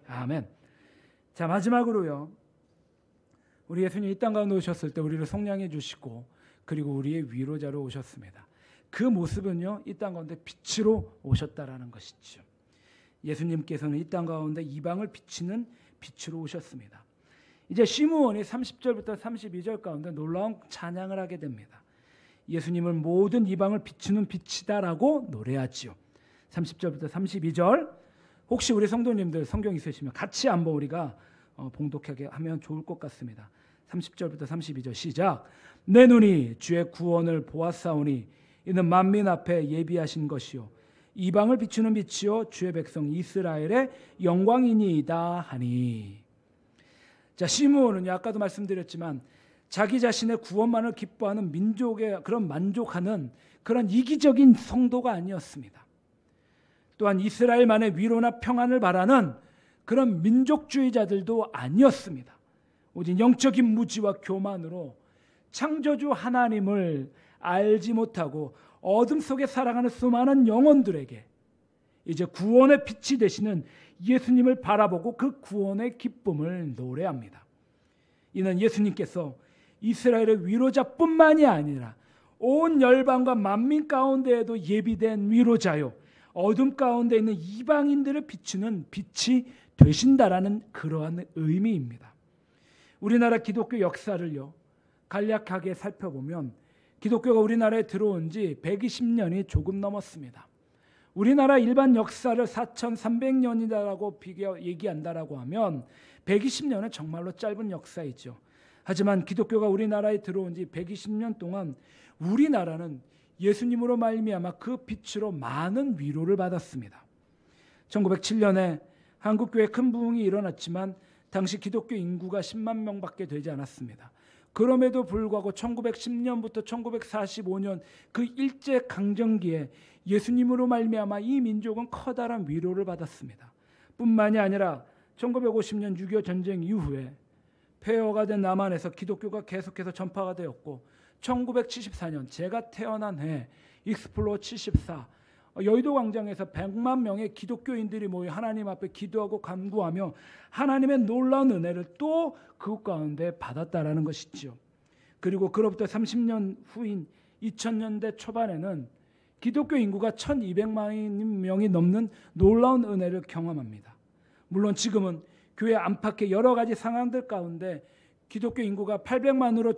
아멘. 자, 마지막으로요, 우리 예수님 이 땅 가운데 오셨을 때 우리를 속량해 주시고 그리고 우리의 위로자로 오셨습니다. 그 모습은요, 이 땅 가운데 빛으로 오셨다라는 것이죠. 예수님께서는 이 땅 가운데 이방을 비치는 빛으로 오셨습니다. 이제 시므온이 30절부터 32절 가운데 놀라운 찬양을 하게 됩니다. 예수님은 모든 이방을 비추는 빛이다라고 노래하지요. 30절부터 32절, 혹시 우리 성도님들 성경 있으시면 같이 한번 우리가 봉독하게 하면 좋을 것 같습니다. 30절부터 32절 시작. 내 눈이 주의 구원을 보았사오니 이는 만민 앞에 예비하신 것이요 이방을 비추는 빛이요 주의 백성 이스라엘의 영광이니이다 하니. 자, 시므온은 아까도 말씀드렸지만 자기 자신의 구원만을 기뻐하는 민족의 그런 만족하는 그런 이기적인 성도가 아니었습니다. 또한 이스라엘만의 위로나 평안을 바라는 그런 민족주의자들도 아니었습니다. 오직 영적인 무지와 교만으로 창조주 하나님을 알지 못하고 어둠 속에 살아가는 수많은 영혼들에게 이제 구원의 빛이 되시는 예수님을 바라보고 그 구원의 기쁨을 노래합니다. 이는 예수님께서 이스라엘의 위로자뿐만이 아니라 온 열방과 만민 가운데에도 예비된 위로자요, 어둠 가운데 있는 이방인들을 비추는 빛이 되신다라는 그러한 의미입니다. 우리나라 기독교 역사를요 간략하게 살펴보면 기독교가 우리나라에 들어온 지 120년이 조금 넘었습니다. 우리나라 일반 역사를 4,300년이라고 얘기한다라고 하면 120년은 정말로 짧은 역사이죠. 하지만 기독교가 우리나라에 들어온 지 120년 동안 우리나라는 예수님으로 말미암아 그 빛으로 많은 위로를 받았습니다. 1907년에 한국교회 큰 부흥이 일어났지만 당시 기독교 인구가 10만 명밖에 되지 않았습니다. 그럼에도 불구하고 1910년부터 1945년 그 일제강점기에 예수님으로 말미암아 이 민족은 커다란 위로를 받았습니다. 뿐만이 아니라 1950년 6.25 전쟁 이후에 폐허가 된 남한에서 기독교가 계속해서 전파가 되었고 1974년 제가 태어난 해 익스플로 74 여의도 광장에서 100만 명의 기독교인들이 모여 하나님 앞에 기도하고 간구하며 하나님의 놀라운 은혜를 또 그 가운데 받았다라는 것이죠. 그리고 그로부터 30년 후인 2000년대 초반에는 기독교 인구가 1200만 명이 넘는 놀라운 은혜를 경험합니다. 물론 지금은 교회 안팎의 여러 가지 상황들 가운데 기독교 인구가 800만으로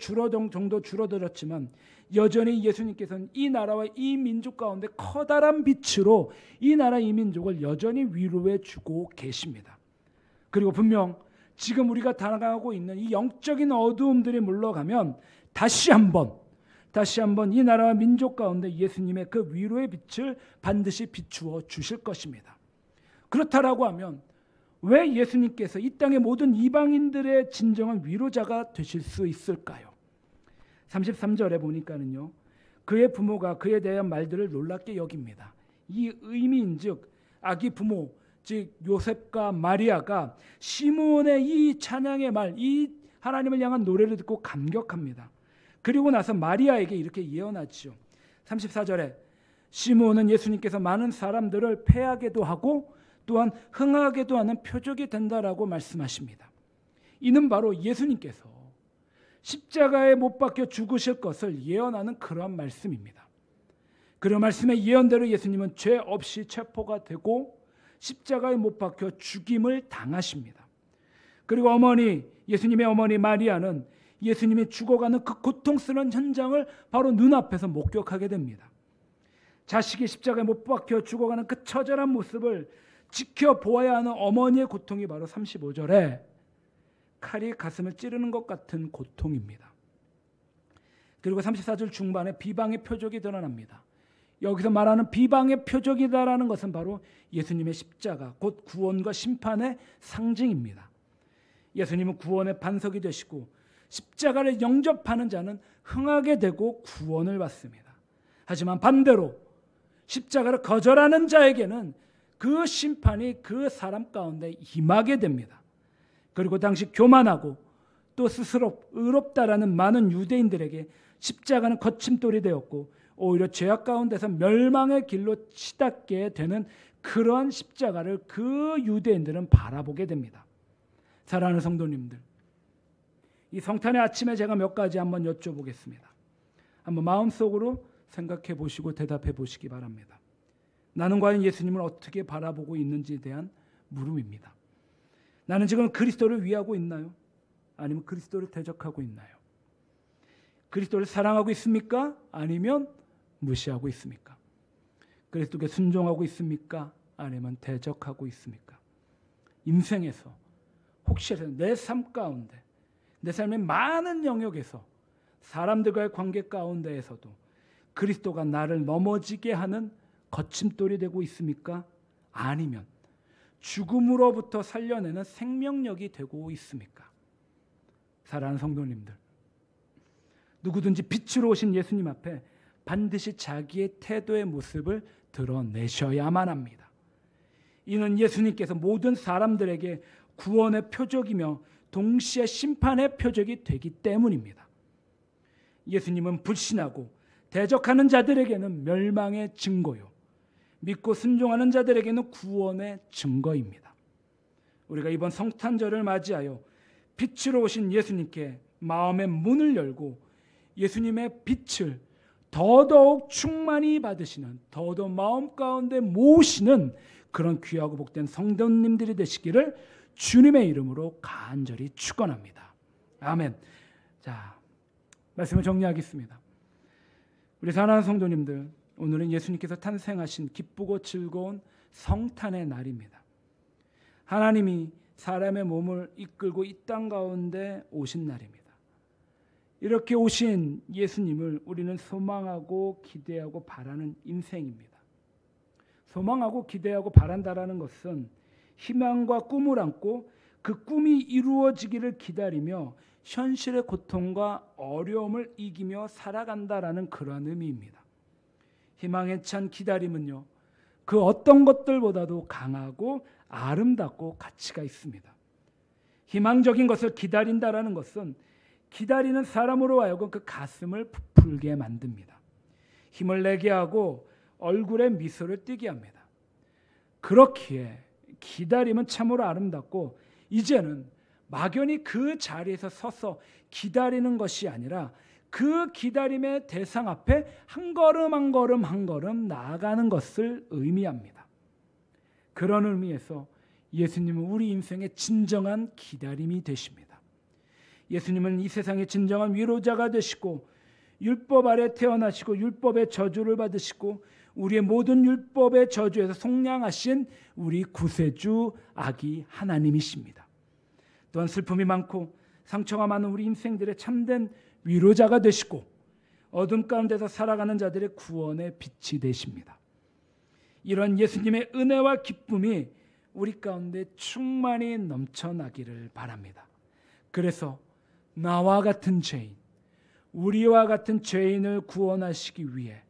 정도 줄어들었지만 여전히 예수님께서는 이 나라와 이 민족 가운데 커다란 빛으로 이 나라 이 민족을 여전히 위로해 주고 계십니다. 그리고 분명 지금 우리가 당하고 있는 이 영적인 어두움들이 물러가면 다시 한번 이 나라와 민족 가운데 예수님의 그 위로의 빛을 반드시 비추어 주실 것입니다. 그렇다라고 하면 왜 예수님께서 이 땅의 모든 이방인들의 진정한 위로자가 되실 수 있을까요? 33절에 보니까는요, 그의 부모가 그에 대한 말들을 놀랍게 여깁니다. 이 의미인즉 아기 부모 즉 요셉과 마리아가 시므온의 이 찬양의 말, 이 하나님을 향한 노래를 듣고 감격합니다. 그리고 나서 마리아에게 이렇게 예언하죠. 34절에 시므온은 예수님께서 많은 사람들을 패하게도 하고 또한 흥하게도 하는 표적이 된다라고 말씀하십니다. 이는 바로 예수님께서 십자가에 못 박혀 죽으실 것을 예언하는 그러한 말씀입니다. 그 말씀의 예언대로 예수님은 죄 없이 체포가 되고 십자가에 못 박혀 죽임을 당하십니다. 그리고 예수님의 어머니 마리아는 예수님이 죽어가는 그 고통스러운 현장을 바로 눈앞에서 목격하게 됩니다. 자식이 십자가에 못 박혀 죽어가는 그 처절한 모습을 지켜보아야 하는 어머니의 고통이 바로 35절에 칼이 가슴을 찌르는 것 같은 고통입니다. 그리고 34절 중반에 비방의 표적이 드러납니다. 여기서 말하는 비방의 표적이다라는 것은 바로 예수님의 십자가, 곧 구원과 심판의 상징입니다. 예수님은 구원의 반석이 되시고 십자가를 영접하는 자는 흥하게 되고 구원을 받습니다. 하지만 반대로 십자가를 거절하는 자에게는 그 심판이 그 사람 가운데 임하게 됩니다. 그리고 당시 교만하고 또 스스로 의롭다라는 많은 유대인들에게 십자가는 거침돌이 되었고 오히려 죄악 가운데서 멸망의 길로 치닫게 되는 그러한 십자가를 그 유대인들은 바라보게 됩니다. 사랑하는 성도님들, 이 성탄의 아침에 제가 몇 가지 한번 여쭤보겠습니다. 한번 마음속으로 생각해 보시고 대답해 보시기 바랍니다. 나는 과연 예수님을 어떻게 바라보고 있는지에 대한 물음입니다. 나는 지금 그리스도를 위하고 있나요? 아니면 그리스도를 대적하고 있나요? 그리스도를 사랑하고 있습니까? 아니면 무시하고 있습니까? 그리스도께 순종하고 있습니까? 아니면 대적하고 있습니까? 인생에서 혹시라도 내 삶 가운데 내 삶의 많은 영역에서 사람들과의 관계 가운데에서도 그리스도가 나를 넘어지게 하는 거침돌이 되고 있습니까? 아니면 죽음으로부터 살려내는 생명력이 되고 있습니까? 사랑하는 성도님들, 누구든지 빛으로 오신 예수님 앞에 반드시 자기의 태도의 모습을 드러내셔야만 합니다. 이는 예수님께서 모든 사람들에게 구원의 표적이며 동시에 심판의 표적이 되기 때문입니다. 예수님은 불신하고 대적하는 자들에게는 멸망의 증거요, 믿고 순종하는 자들에게는 구원의 증거입니다. 우리가 이번 성탄절을 맞이하여 빛으로 오신 예수님께 마음의 문을 열고 예수님의 빛을 더더욱 충만히 받으시는, 더더욱 마음 가운데 모으시는 그런 귀하고 복된 성도님들이 되시기를 주님의 이름으로 간절히 축원합니다. 아멘. 자, 말씀을 정리하겠습니다. 우리 사랑하는 성도님들, 오늘은 예수님께서 탄생하신 기쁘고 즐거운 성탄의 날입니다. 하나님이 사람의 몸을 이끌고 이 땅 가운데 오신 날입니다. 이렇게 오신 예수님을 우리는 소망하고 기대하고 바라는 인생입니다. 소망하고 기대하고 바란다라는 것은 희망과 꿈을 안고 그 꿈이 이루어지기를 기다리며 현실의 고통과 어려움을 이기며 살아간다라는 그런 의미입니다. 희망에 찬 기다림은요, 그 어떤 것들보다도 강하고 아름답고 가치가 있습니다. 희망적인 것을 기다린다라는 것은 기다리는 사람으로 하여금 그 가슴을 부풀게 만듭니다. 힘을 내게 하고 얼굴에 미소를 띠게 합니다. 그렇기에 기다림은 참으로 아름답고, 이제는 막연히 그 자리에서 서서 기다리는 것이 아니라 그 기다림의 대상 앞에 한 걸음 한 걸음 한 걸음 나아가는 것을 의미합니다. 그런 의미에서 예수님은 우리 인생의 진정한 기다림이 되십니다. 예수님은 이 세상의 진정한 위로자가 되시고 율법 아래 태어나시고 율법의 저주를 받으시고 우리의 모든 율법의 저주에서 속량하신 우리 구세주 아기 하나님이십니다. 또한 슬픔이 많고 상처가 많은 우리 인생들의 참된 위로자가 되시고 어둠 가운데서 살아가는 자들의 구원의 빛이 되십니다. 이런 예수님의 은혜와 기쁨이 우리 가운데 충만히 넘쳐나기를 바랍니다. 그래서 나와 같은 죄인, 우리와 같은 죄인을 구원하시기 위해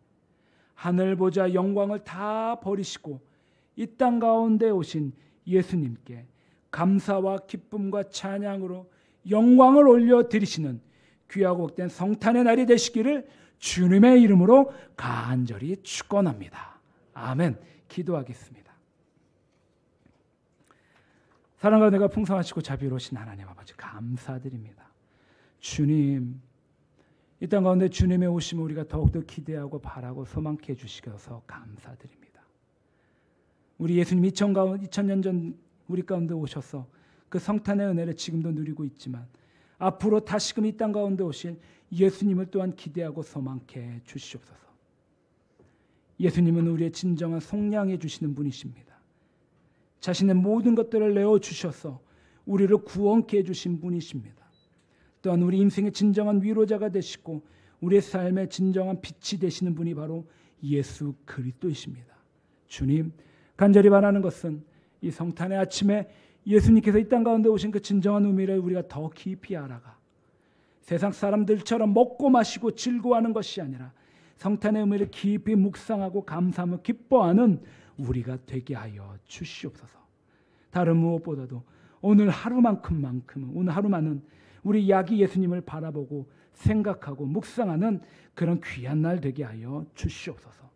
하늘 보좌 영광을 다 버리시고 이 땅 가운데 오신 예수님께 감사와 기쁨과 찬양으로 영광을 올려드리시는 귀하고 복된 성탄의 날이 되시기를 주님의 이름으로 간절히 축원합니다. 아멘. 기도하겠습니다. 사랑과 은혜가 풍성하시고 자비로우신 하나님 아버지, 감사드립니다. 주님, 이 땅 가운데 주님의 오심을 우리가 더욱더 기대하고 바라고 소망케 해주시셔서 감사드립니다. 우리 예수님 2000년 전 우리 가운데 오셔서 그 성탄의 은혜를 지금도 누리고 있지만 앞으로 다시금 이 땅 가운데 오실 예수님을 또한 기대하고 소망케 해 주시옵소서. 예수님은 우리의 진정한 속량해 주시는 분이십니다. 자신의 모든 것들을 내어주셔서 우리를 구원케 해주신 분이십니다. 또한 우리 인생의 진정한 위로자가 되시고 우리의 삶의 진정한 빛이 되시는 분이 바로 예수 그리스도이십니다. 주님, 간절히 바라는 것은 이 성탄의 아침에 예수님께서 이 땅 가운데 오신 그 진정한 의미를 우리가 더 깊이 알아가 세상 사람들처럼 먹고 마시고 즐거워하는 것이 아니라 성탄의 의미를 깊이 묵상하고 감사하며 기뻐하는 우리가 되게 하여 주시옵소서. 다른 무엇보다도 오늘 하루만큼은 오늘 하루만은 우리 야기 예수님을 바라보고 생각하고 묵상하는 그런 귀한 날 되게 하여 주시옵소서.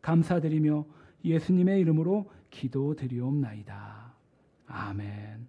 감사드리며 예수님의 이름으로 기도드리옵나이다. 아멘.